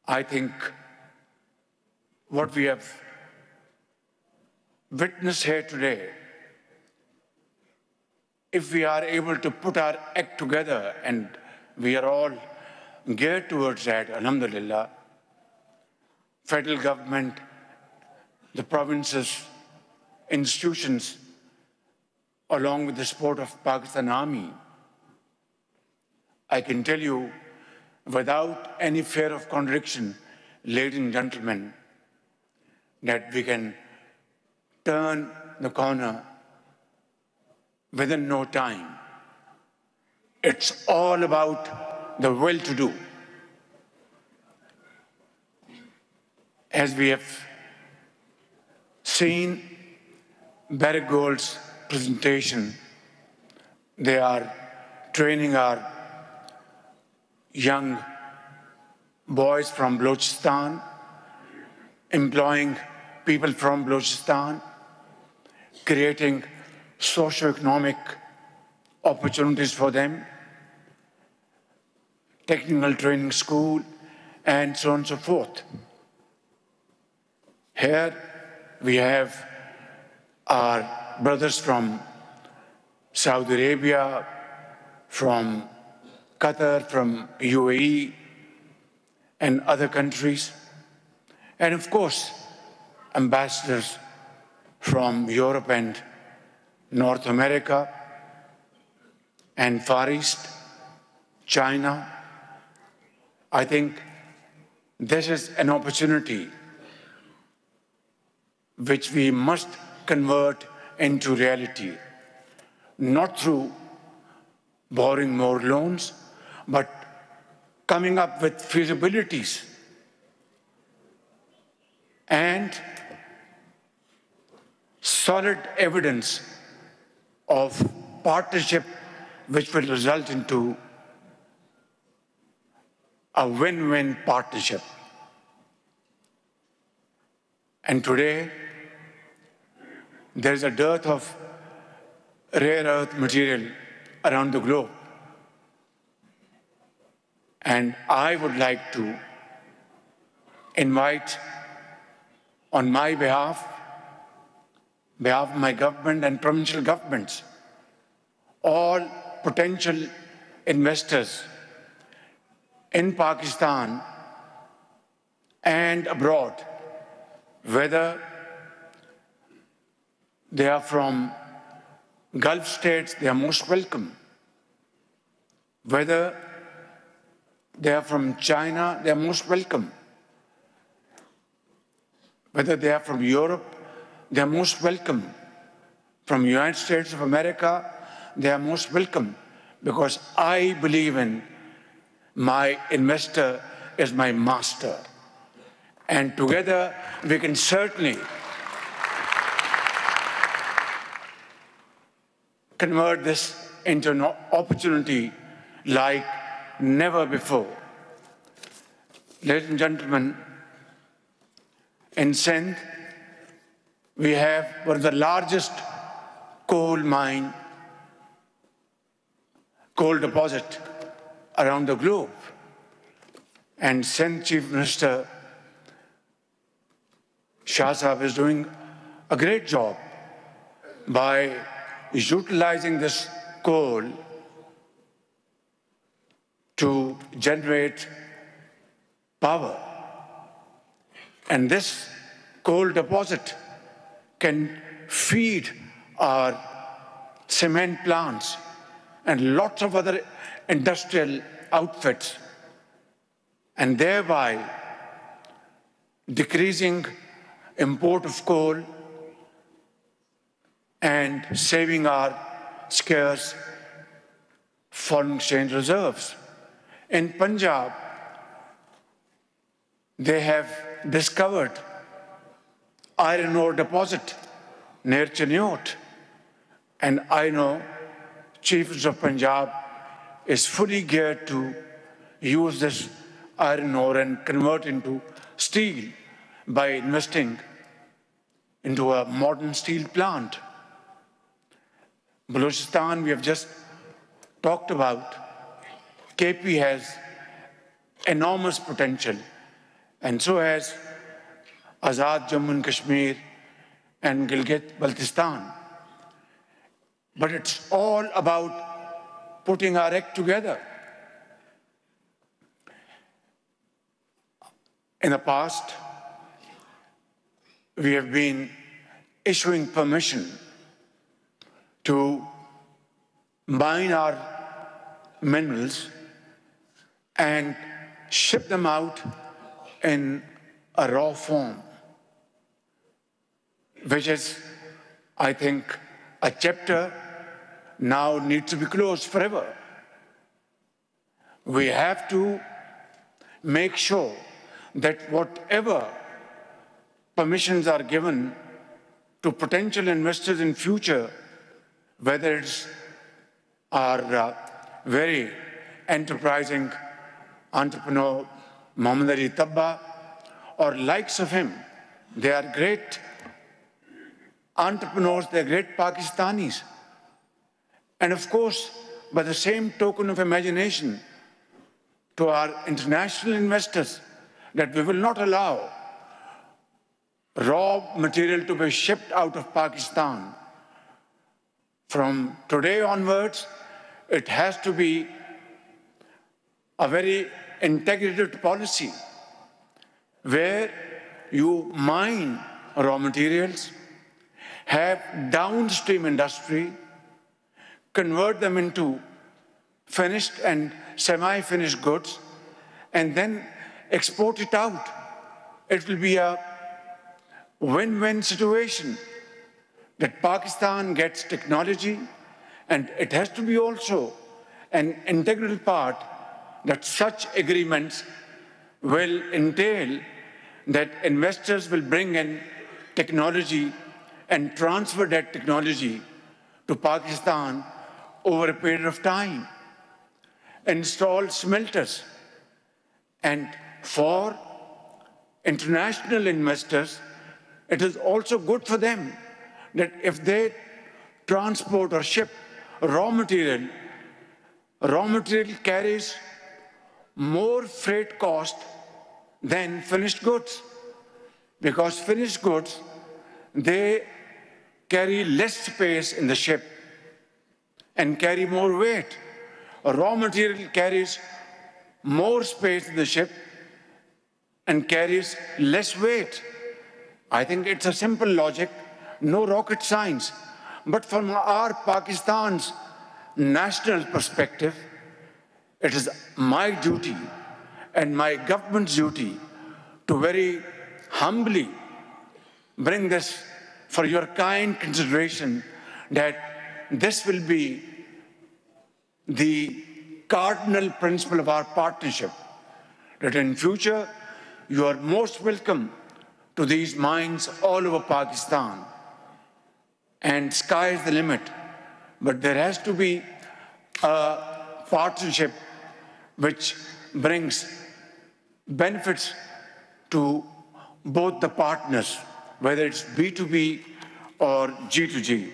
I think what we have witnessed here today, if we are able to put our act together, and we are all geared towards that, alhamdulillah, federal government, the provinces, institutions, along with the support of Pakistan Army, I can tell you without any fear of contradiction, ladies and gentlemen, that we can turn the corner within no time. It's all about the will to do. As we have seen Barrick Gold's presentation, they are training our young boys from Balochistan, employing people from Balochistan, creating socio-economic opportunities for them, technical training school, and so on and so forth. Here we have our brothers from Saudi Arabia, from Qatar, from UAE, and other countries, and of course, ambassadors from Europe and North America and Far East, China. I think this is an opportunity which we must convert into reality, not through borrowing more loans, but coming up with feasibilities and solid evidence of partnership which will result into a win-win partnership. And today, there is a dearth of rare earth material around the globe. And I would like to invite, on my behalf of my government and provincial governments, all potential investors in Pakistan and abroad, whether they are from Gulf states, they are most welcome. Whether they are from China, they are most welcome. Whether they are from Europe, they are most welcome. From United States of America, they are most welcome, because I believe in my investor is my master. And together we can certainly convert this into an opportunity like never before. Ladies and gentlemen, in Sindh, we have one of the largest coal deposit around the globe. And Sindh Chief Minister Shah Sahab is doing a great job by utilizing this coal to generate power. And this coal deposit can feed our cement plants and lots of other industrial outfits, and thereby decreasing import of coal and saving our scarce foreign exchange reserves. In Punjab, they have discovered iron ore deposit near Cheniot, and I know Chief Minister of Punjab is fully geared to use this iron ore and convert into steel by investing into a modern steel plant. Balochistan, we have just talked about. KP has enormous potential, and so has Azad Jammu and Kashmir and Gilgit-Baltistan. But it's all about putting our act together. In the past, we have been issuing permission to mine our minerals and ship them out in a raw form, which is, I think, a chapter now needs to be closed forever. We have to make sure that whatever permissions are given to potential investors in future, whether it's our very enterprising entrepreneur Mohammad Ali Tabba or likes of him, they are great entrepreneurs, they're great Pakistanis. And of course, by the same token of imagination to our international investors, that we will not allow raw material to be shipped out of Pakistan. From today onwards, it has to be a very integrated policy where you mine raw materials, have downstream industry, convert them into finished and semi-finished goods, and then export it out. It will be a win-win situation that Pakistan gets technology, and it has to be also an integral part that such agreements will entail that investors will bring in technology and transfer that technology to Pakistan over a period of time, install smelters. And for international investors, it is also good for them that if they transport or ship raw material carries more freight cost than finished goods, because finished goods, they carry less space in the ship and carry more weight. Raw material carries more space in the ship and carries less weight. I think it's a simple logic, no rocket science. But from our Pakistan's national perspective, it is my duty and my government's duty to very humbly bring this for your kind consideration, that this will be the cardinal principle of our partnership, that in future you are most welcome to these mines all over Pakistan, and sky is the limit. But there has to be a partnership which brings benefits to both the partners, whether it's B2B or G2G.